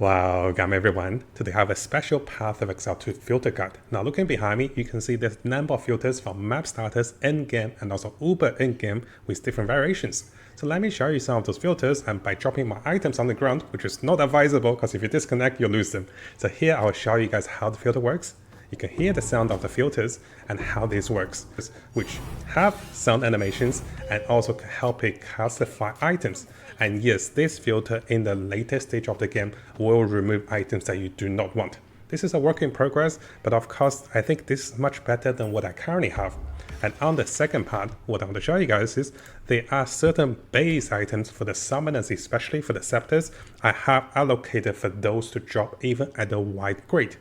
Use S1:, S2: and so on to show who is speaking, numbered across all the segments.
S1: Welcome everyone. Today I have a special Path of Exile 2 filter guide. Now looking behind me, you can see there's a number of filters from map starters, endgame, and also uber endgame with different variations. So let me show you some of those filters, and by dropping my items on the ground, which is not advisable because if you disconnect, you'll lose them. So here I'll show you guys how the filter works. You can hear the sound of the filters and how this works, which have sound animations and also can help it classify items. And yes, this filter in the latest stage of the game will remove items that you do not want. This is a work in progress, but of course, I think this is much better than what I currently have. And on the second part, what I want to show you guys is there are certain base items for the summoners, especially for the Scepters, I have allocated for those to drop even at the white grade.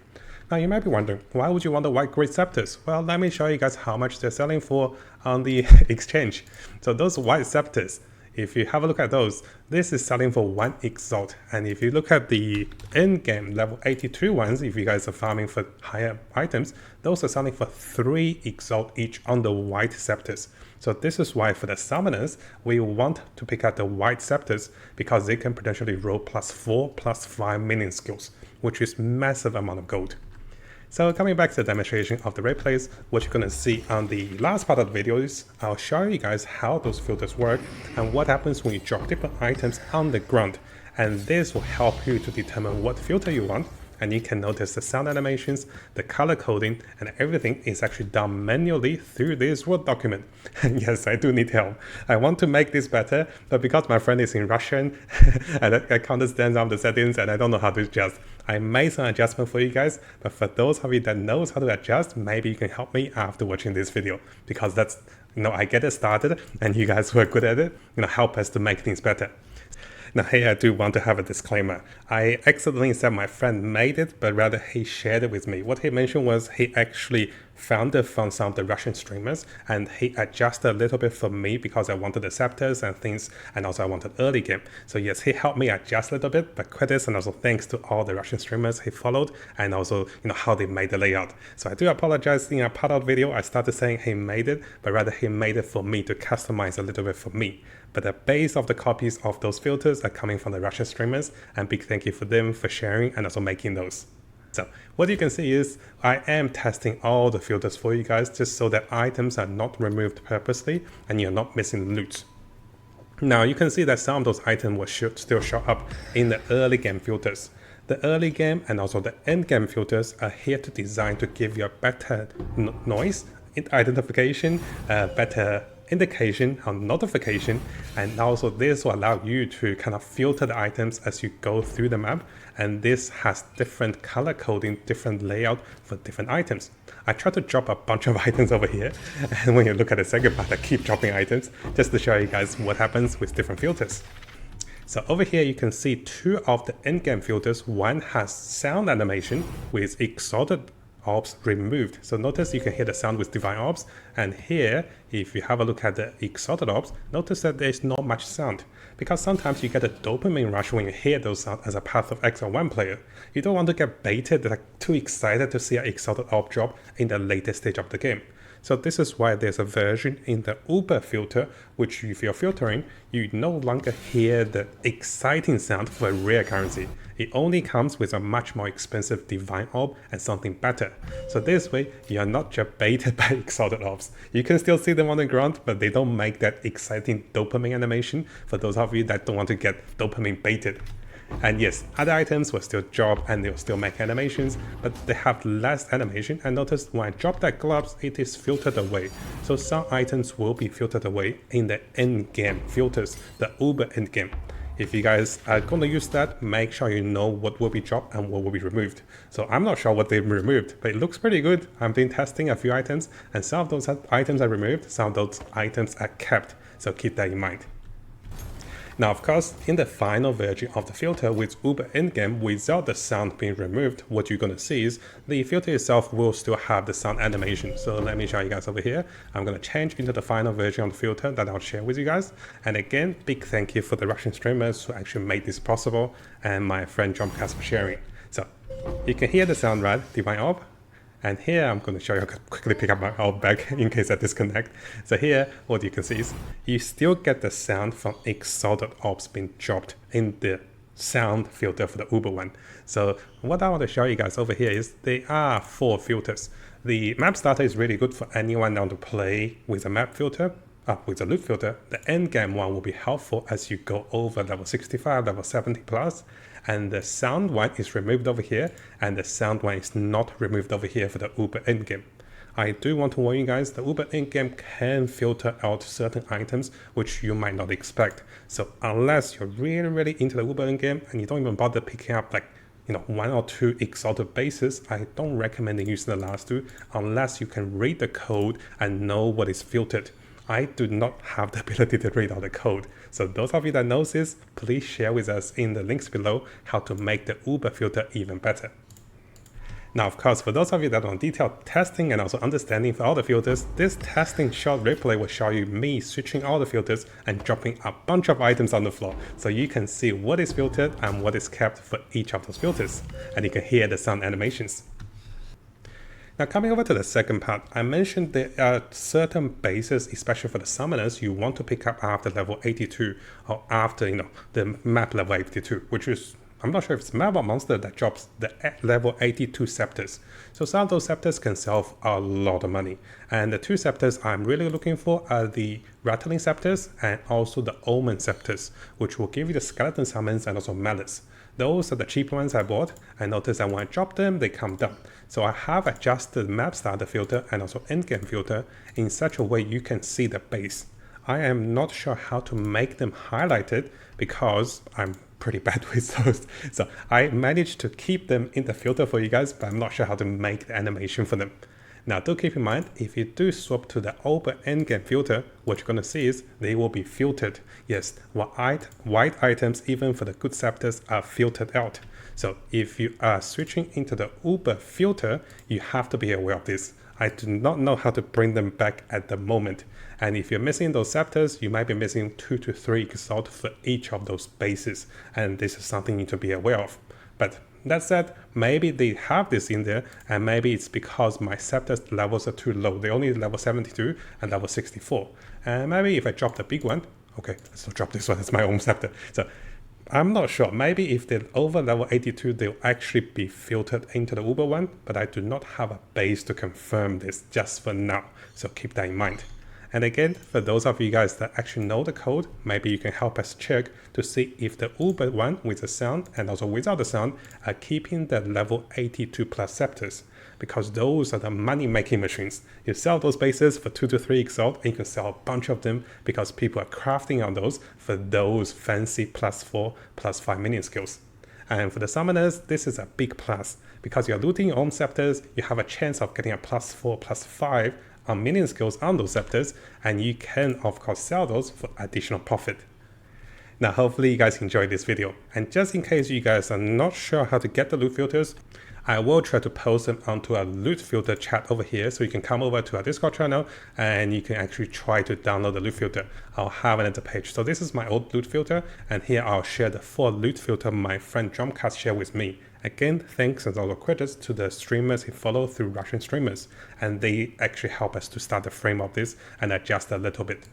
S1: Now you might be wondering, why would you want the white grade Scepters? Well, let me show you guys how much they're selling for on the exchange. So those white Scepters, if you have a look at those, this is selling for 1 Exalt. And if you look at the endgame level 82 ones, if you guys are farming for higher items, those are selling for 3 Exalt each on the white Scepters. So this is why for the summoners, we want to pick out the white Scepters because they can potentially roll +4, +5 minion skills, which is massive amount of gold. So coming back to the demonstration of the replays, what you're going to see on the last part of the video is I'll show you guys how those filters work and what happens when you drop different items on the ground. And this will help you to determine what filter you want. And you can notice the sound animations, the color coding, and everything is actually done manually through this Word document. And yes, I do need help. I want to make this better, but because my friend is in Russian, and I can't understand some of the settings, and I don't know how to adjust. I made some adjustment for you guys, but for those of you that knows how to adjust, maybe you can help me after watching this video, because that's, I get it started, and you guys who are good at it, help us to make things better. Now here I do want to have a disclaimer. I accidentally said my friend made it, but rather he shared it with me. What he mentioned was he actually found it from some of the Russian streamers and he adjusted a little bit for me because I wanted the Scepters and things, and also I wanted early game. So yes, he helped me adjust a little bit, but credits and also thanks to all the Russian streamers he followed and also how they made the layout. So I do apologize, in a part of the video I started saying he made it, but rather he made it for me to customize a little bit for me. But the base of the copies of those filters are coming from the Russian streamers, and big thank you for them for sharing and also making those. So what you can see is I am testing all the filters for you guys just so that items are not removed purposely and you're not missing loot. Now you can see that some of those items will still show up in the early game filters. The early game and also the end game filters are here to design to give you a better noise identification, better indication on notification, and also this will allow you to kind of filter the items as you go through the map, and this has different color coding, different layout for different items. I try to drop a bunch of items over here, and when you look at the second part I keep dropping items just to show you guys what happens with different filters. So over here you can see 2 of the endgame filters. One has sound animation with exalted orbs removed. So notice you can hear the sound with divine orbs, and here if you have a look at the exalted orbs, notice that there's not much sound because sometimes you get a dopamine rush when you hear those sounds as a Path of Exile 1 player. You don't want to get baited, like too excited to see an exalted orb drop in the latest stage of the game. So this is why there's a version in the Uber filter, which if you're filtering, you no longer hear the exciting sound for a rare currency. It only comes with a much more expensive divine orb and something better. So this way, you're not just baited by exalted orbs. You can still see them on the ground, but they don't make that exciting dopamine animation for those of you that don't want to get dopamine baited. And yes, other items will still drop and they'll still make animations, but they have less animation. And notice when I drop that gloves, it is filtered away. So some items will be filtered away in the end game filters, the Uber end game. If you guys are going to use that, make sure you know what will be dropped and what will be removed. So I'm not sure what they've removed, but it looks pretty good. I've been testing a few items and some of those items are removed, some of those items are kept. So keep that in mind. Now, of course, in the final version of the filter with Uber Endgame, without the sound being removed, what you're going to see is the filter itself will still have the sound animation. So let me show you guys over here. I'm going to change into the final version of the filter that I'll share with you guys. And again, big thank you for the Russian streamers who actually made this possible, and my friend Dramkast for sharing. So you can hear the sound, right? Divine Orb. And here I'm going to show you, quickly pick up my orb back in case I disconnect. So here, what you can see is you still get the sound from exalted orbs being dropped in the sound filter for the Uber one. So what I want to show you guys over here is there are 4 filters. The map starter is really good for anyone that want to play with a map filter, with a loot filter. The endgame one will be helpful as you go over level 65, level 70 plus. And the sound one is removed over here, and the sound one is not removed over here for the Uber endgame. I do want to warn you guys, the Uber endgame can filter out certain items which you might not expect. So unless you're really into the Uber endgame and you don't even bother picking up like 1 or 2 exalted bases, I don't recommend using the last 2 unless you can read the code and know what is filtered. I do not have the ability to read out the code. So those of you that knows this, please share with us in the links below how to make the Uber filter even better. Now, of course, for those of you that want detailed testing and also understanding for all the filters, this testing short replay will show you me switching all the filters and dropping a bunch of items on the floor, so you can see what is filtered and what is kept for each of those filters, and you can hear the sound animations. Now, coming over to the second part, I mentioned there are certain bases, especially for the summoners, you want to pick up after level 82 or after the map level 82, which is, I'm not sure if it's map or monster that drops the level 82 scepters. So some of those scepters can sell for a lot of money. And the 2 scepters I'm really looking for are the rattling scepters and also the omen scepters, which will give you the skeleton summons and also malice. Those are the cheap ones I bought. I noticed that when I drop them, they come down. So I have adjusted map starter filter and also endgame filter in such a way you can see the base. I am not sure how to make them highlighted because I'm pretty bad with those. So I managed to keep them in the filter for you guys, but I'm not sure how to make the animation for them. Now, do keep in mind, if you do swap to the Uber endgame filter, what you're going to see is they will be filtered. Yes, white items, even for the good scepters, are filtered out. So if you are switching into the Uber filter, you have to be aware of this. I do not know how to bring them back at the moment. And if you're missing those scepters, you might be missing 2 to 3 exalt for each of those bases. And this is something you need to be aware of. But that said, maybe they have this in there, and maybe it's because my scepter levels are too low. They only level 72 and level 64. And maybe if I drop the big one, okay, let's not drop this one, it's my own scepter. So I'm not sure. Maybe if they're over level 82, they'll actually be filtered into the Uber one, but I do not have a base to confirm this just for now. So keep that in mind. And again, for those of you guys that actually know the code, maybe you can help us check to see if the Uber one with the sound and also without the sound are keeping the level 82 plus scepters, because those are the money-making machines. You sell those bases for 2 to 3 exalt, and you can sell a bunch of them because people are crafting on those for those fancy +4, +5 minion skills. And for the summoners, this is a big plus. Because you're looting your own scepters, you have a chance of getting a +4, +5 on minion skills on those scepters, and you can of course sell those for additional profit. Now, hopefully you guys enjoyed this video, and just in case you guys are not sure how to get the loot filters, I will try to post them onto a loot filter chat over here, so you can come over to our Discord channel and you can actually try to download the loot filter. I'll have it at the page. So this is my old loot filter, and here I'll share the 4 loot filter my friend Dramkast shared with me. Again, thanks and also credits to the streamers he followed through Russian streamers, and they actually help us to start the frame of this and adjust a little bit.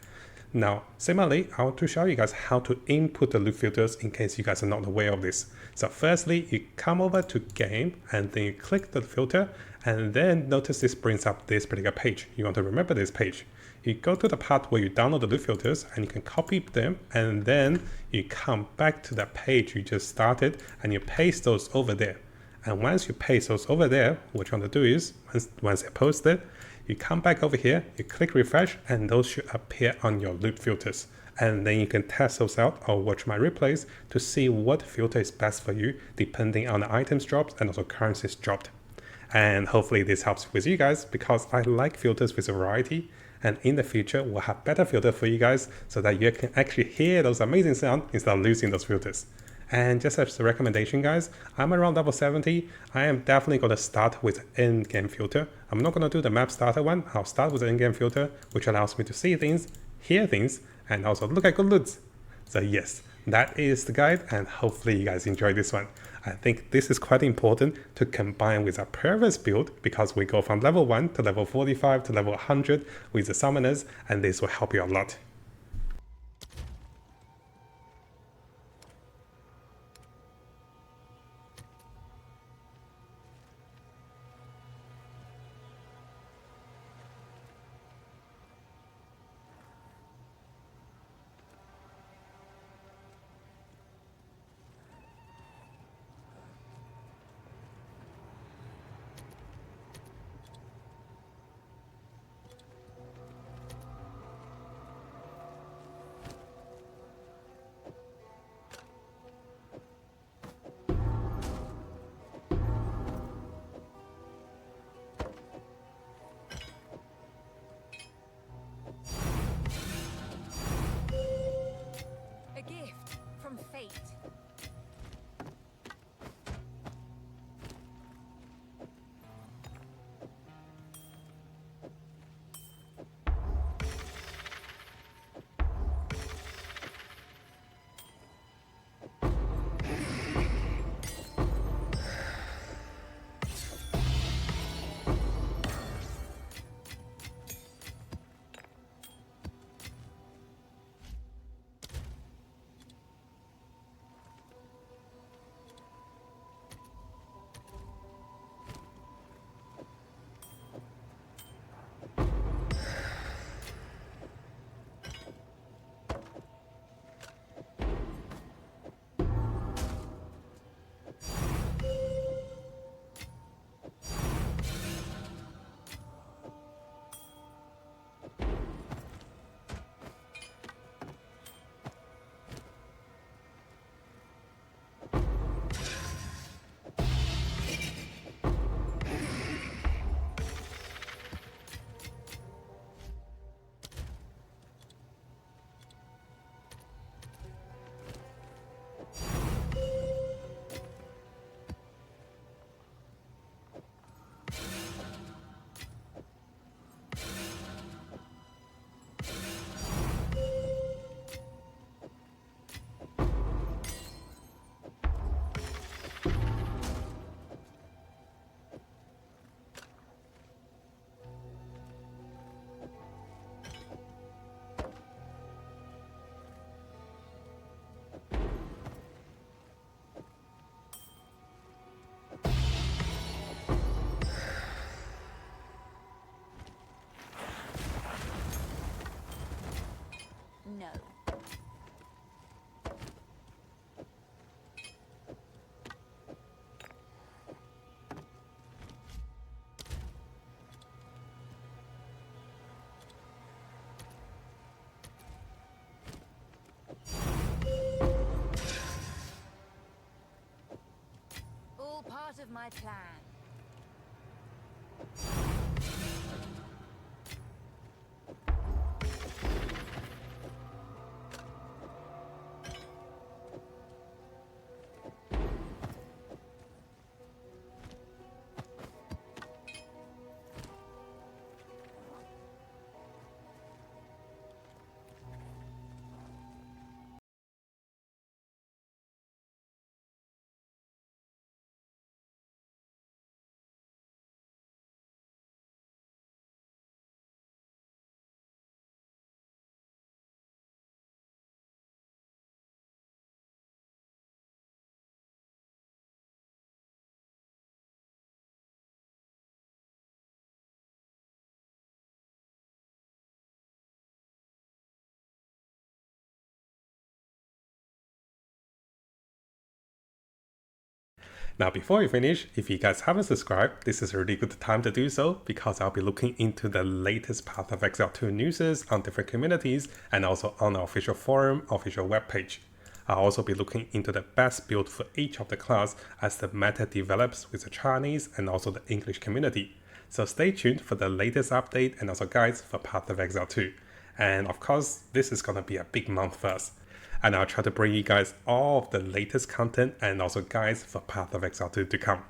S1: Now, similarly, I want to show you guys how to input the loot filters in case you guys are not aware of this. So firstly, you come over to game and then you click the filter, and then notice this brings up this particular page. You want to remember this page. You go to the part where you download the loot filters and you can copy them, and then you come back to that page you just started and you paste those over there. And once you paste those over there, what you want to do is, once they're posted, you come back over here, you click refresh, and those should appear on your loot filters. And then you can test those out or watch my replays to see what filter is best for you depending on the items dropped and also currencies dropped. And hopefully this helps with you guys, because I like filters with a variety, and in the future we'll have better filter for you guys so that you can actually hear those amazing sounds instead of losing those filters. And just as a recommendation, guys, I'm around level 70. I am definitely going to start with endgame filter. I'm not going to do the map starter one. I'll start with the endgame filter, which allows me to see things, hear things, and also look at good loots. So yes, that is the guide, and hopefully you guys enjoy this one. I think this is quite important to combine with our previous build, because we go from level 1 to level 45 to level 100 with the summoners, and this will help you a lot.
S2: my plan.
S1: Now, before we finish, if you guys haven't subscribed, this is a really good time to do so because I'll be looking into the latest Path of Exile 2 news on different communities and also on our official forum, official webpage. I'll also be looking into the best build for each of the class as the meta develops with the Chinese and also the English community. So stay tuned for the latest update and also guides for Path of Exile 2. And of course, this is gonna be a big month for us. And I'll try to bring you guys all of the latest content and also guides for Path of Exile 2 to come.